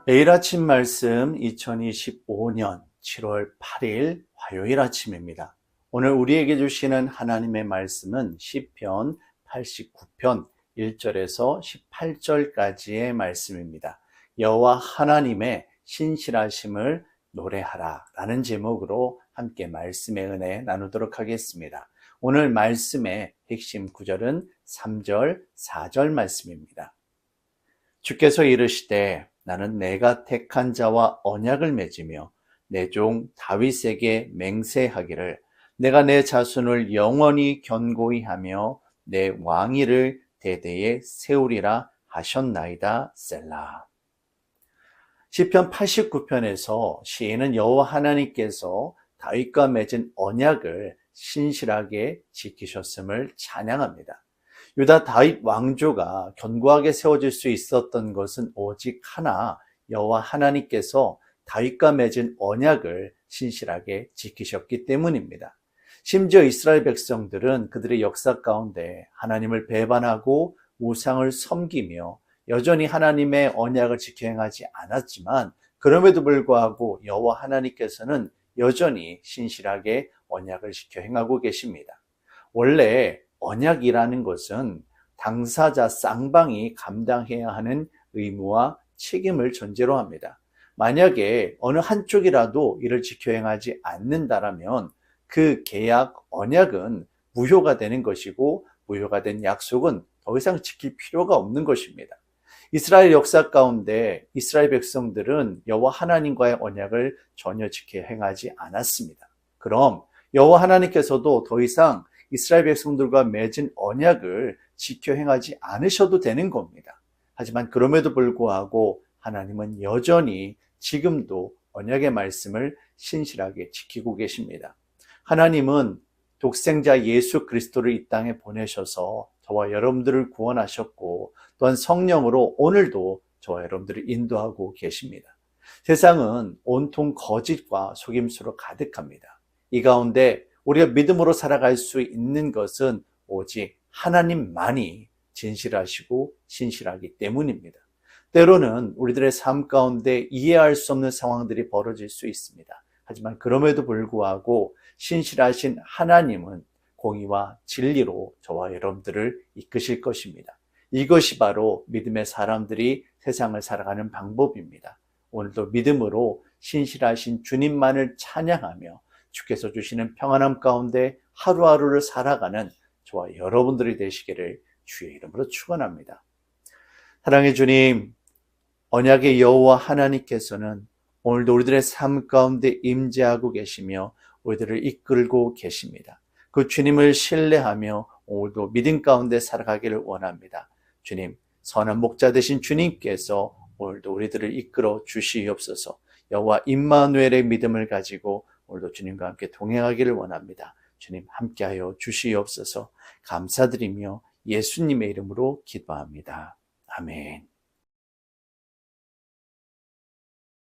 매일 아침 말씀 2025년 7월 8일 화요일 아침입니다. 오늘 우리에게 주시는 하나님의 말씀은 시편 89편 1절에서 18절까지의 말씀입니다. 여호와 하나님의 신실하심을 노래하라 라는 제목으로 함께 말씀의 은혜 나누도록 하겠습니다. 오늘 말씀의 핵심 구절은 3절, 4절 말씀입니다. 주께서 이르시되 나는 내가 택한 자와 언약을 맺으며 내 종 다윗에게 맹세하기를 내가 내 자손을 영원히 견고히 하며 내 왕위를 대대에 세우리라 하셨나이다. 셀라. 시편 89편에서 시인은 여호와 하나님께서 다윗과 맺은 언약을 신실하게 지키셨음을 찬양합니다. 유다 다윗 왕조가 견고하게 세워질 수 있었던 것은 오직 하나, 여호와 하나님께서 다윗과 맺은 언약을 신실하게 지키셨기 때문입니다. 심지어 이스라엘 백성들은 그들의 역사 가운데 하나님을 배반하고 우상을 섬기며 여전히 하나님의 언약을 지켜 행하지 않았지만 그럼에도 불구하고 여호와 하나님께서는 여전히 신실하게 언약을 지켜 행하고 계십니다. 원래 언약이라는 것은 당사자 쌍방이 감당해야 하는 의무와 책임을 전제로 합니다. 만약에 어느 한쪽이라도 이를 지켜 행하지 않는다라면 그 계약, 언약은 무효가 되는 것이고 무효가 된 약속은 더 이상 지킬 필요가 없는 것입니다. 이스라엘 역사 가운데 이스라엘 백성들은 여호와 하나님과의 언약을 전혀 지켜 행하지 않았습니다. 그럼 여호와 하나님께서도 더 이상 이스라엘 백성들과 맺은 언약을 지켜 행하지 않으셔도 되는 겁니다. 하지만 그럼에도 불구하고 하나님은 여전히 지금도 언약의 말씀을 신실하게 지키고 계십니다. 하나님은 독생자 예수 그리스도를 이 땅에 보내셔서 저와 여러분들을 구원하셨고 또한 성령으로 오늘도 저와 여러분들을 인도하고 계십니다. 세상은 온통 거짓과 속임수로 가득합니다. 이 가운데 우리가 믿음으로 살아갈 수 있는 것은 오직 하나님만이 진실하시고 신실하기 때문입니다. 때로는 우리들의 삶 가운데 이해할 수 없는 상황들이 벌어질 수 있습니다. 하지만 그럼에도 불구하고 신실하신 하나님은 공의와 진리로 저와 여러분들을 이끄실 것입니다. 이것이 바로 믿음의 사람들이 세상을 살아가는 방법입니다. 오늘도 믿음으로 신실하신 주님만을 찬양하며 주께서 주시는 평안함 가운데 하루하루를 살아가는 저와 여러분들이 되시기를 주의 이름으로 축원합니다. 사랑의 주님, 언약의 여호와 하나님께서는 오늘도 우리들의 삶 가운데 임재하고 계시며 우리들을 이끌고 계십니다. 그 주님을 신뢰하며 오늘도 믿음 가운데 살아가기를 원합니다. 주님, 선한 목자 되신 주님께서 오늘도 우리들을 이끌어 주시옵소서. 여호와 임마누엘의 믿음을 가지고 오늘도 주님과 함께 동행하기를 원합니다. 주님 함께하여 주시옵소서. 감사드리며 예수님의 이름으로 기도합니다. 아멘.